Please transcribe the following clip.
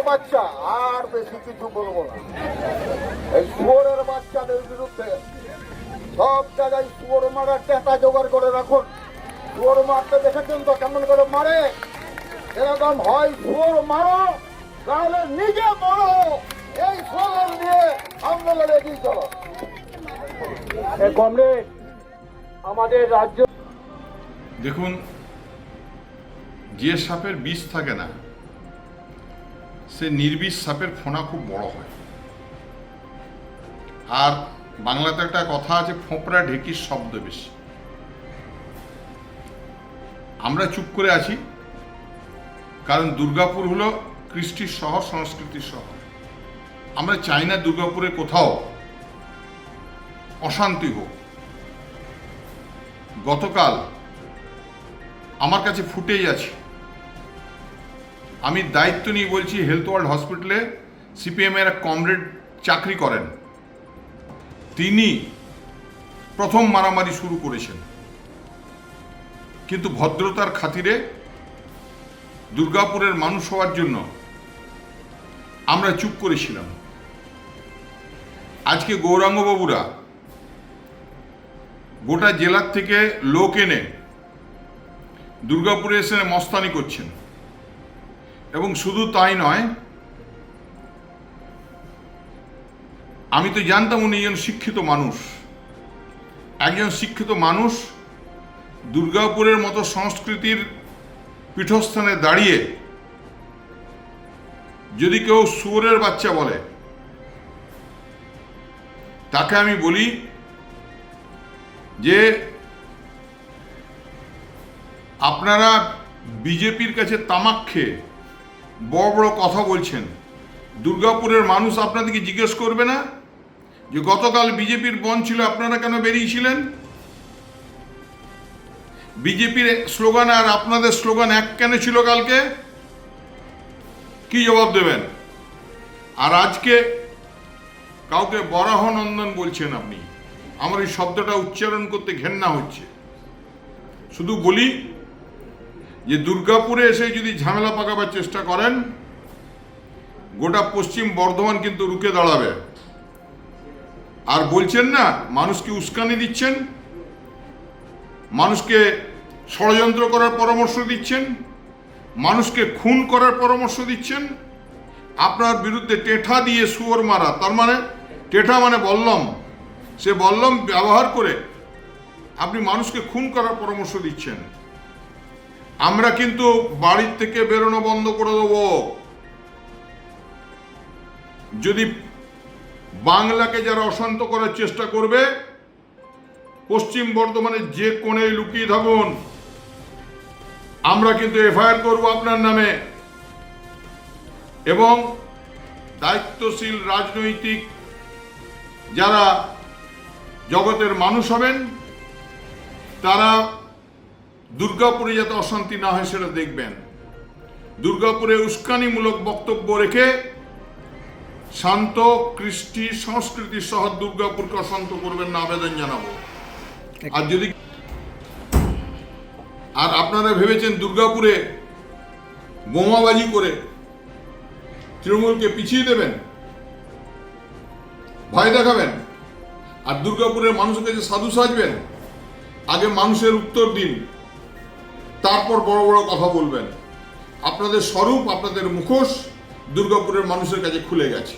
বাচ্চা আর বেশি কিছু বলবো না। এই শুয়োরের বাচ্চাদের বিরুদ্ধে সব জায়গায় শুয়োর মারার টেকা জোগাড় করে রাখুন। শুয়োর মারতে দেখেছেন তো কেমন করে মারে? এরকম হয় শুয়োর মারো তাহলে নিজে মরো, এই স্লোগান দিয়ে আন্দোলনে এগিয়ে চলো। কমরেড, আমাদের রাজ্য দেখুন, যে সাপের বিষ থাকে না সে নির্বিষ সাপের ফোনা খুব বড় হয়। আর বাংলাতে একটা কথা আছে, ফোঁপড়া ঢেকির শব্দ বেশি। আমরা চুপ করে আছি কারণ দুর্গাপুর হলো কৃষ্টির শহর, সংস্কৃতির শহর। আমরা চাই না দুর্গাপুরে কোথাও অশান্তি হোক। গতকাল আমার কাছে ফুটেজ আছে, আমি দায়িত্ব নিয়ে বলছি, হেলথ ওয়ার্ল্ড হসপিটালে সিপিএমের এক কমরেড চাকরি করেন, তিনি প্রথম মারামারি শুরু করেছেন। কিন্তু ভদ্রতার খাতিরে, দুর্গাপুরের মানুষ হওয়ার জন্য আমরা চুপ করেছিলাম। আজকে গৌরাঙ্গবাবুরা গোটা জেলার থেকে লোক এনে দুর্গাপুরে এসে মস্তানি করছেন। এবং শুধু তাই নয়, আমি তো জানতাম উনি একজন শিক্ষিত মানুষ। একজন শিক্ষিত মানুষ দুর্গাপুরের মতো সংস্কৃতির পীঠস্থানে দাঁড়িয়ে যদি কেউ শুয়োরের বাচ্চা বলে, তাকে আমি বলি যে আপনারা বিজেপির কাছে তামাক খেয়ে বড় বড় কথা বলছেন। দুর্গাপুরের মানুষ আপনাদেরকে জিজ্ঞেস করবে না যে গতকাল বিজেপির বন্ধ ছিল, আপনারা কেন বেরিয়েছিলেন? বিজেপির স্লোগান আর আপনাদের স্লোগান এক কেন ছিল কালকে? কি জবাব দেবেন? আর আজকে কাউকে বরাহ নন্দন বলছেন আপনি। আমার এই শব্দটা উচ্চারণ করতে ঘেন্না হচ্ছে। শুধু বলি যে দুর্গাপুরে এসে যদি ঝামেলা পাকাবার চেষ্টা করেন, গোটা পশ্চিম বর্ধমান কিন্তু রুখে দাঁড়াবে। আর বলছেন না মানুষকে উস্কানি দিচ্ছেন, মানুষকে ষড়যন্ত্র করার পরামর্শ দিচ্ছেন, মানুষকে খুন করার পরামর্শ দিচ্ছেন। আপনার বিরুদ্ধে টেঠা দিয়ে শুয়োর মারা, তার মানে টেঠা মানে বল্লম, সে বল্লম ব্যবহার করে আপনি মানুষকে খুন করার পরামর্শ দিচ্ছেন। আমরা কিন্তু বাড়ির থেকে বেরোনো বন্ধ করে দেব যদি বাংলাকে যারা অশান্ত করার চেষ্টা করবে। পশ্চিম বর্ধমানের যে কোণে লুকিয়ে থাকুন, আমরা কিন্তু এফআইআর করব আপনার নামে। এবং দায়িত্বশীল রাজনৈতিক যারা জগতের মানুষ হবেন, তারা দুর্গাপুরে যাতে অশান্তি না হয় সেটা দেখবেন। দুর্গাপুরে উস্কানিমূলক বক্তব্য রেখে শান্ত কৃষ্টি সংস্কৃতির শহর দুর্গাপুরকে অশান্ত করবেন না, আবেদন জানাবো। আর আপনারা ভেবেছেন দুর্গাপুরে বোমাবাজি করে তৃণমূলকে পিছিয়ে দেবেন, ভয় দেখাবেন, আর দুর্গাপুরের মানুষের কাছে সাধু সাজবেন? আগে মানুষের উত্তর দিন, তারপর বড় বড় কথা বলবেন। আপনাদের স্বরূপ, আপনাদের মুখোশ দুর্গাপুরের মানুষের কাছে খুলে গেছে।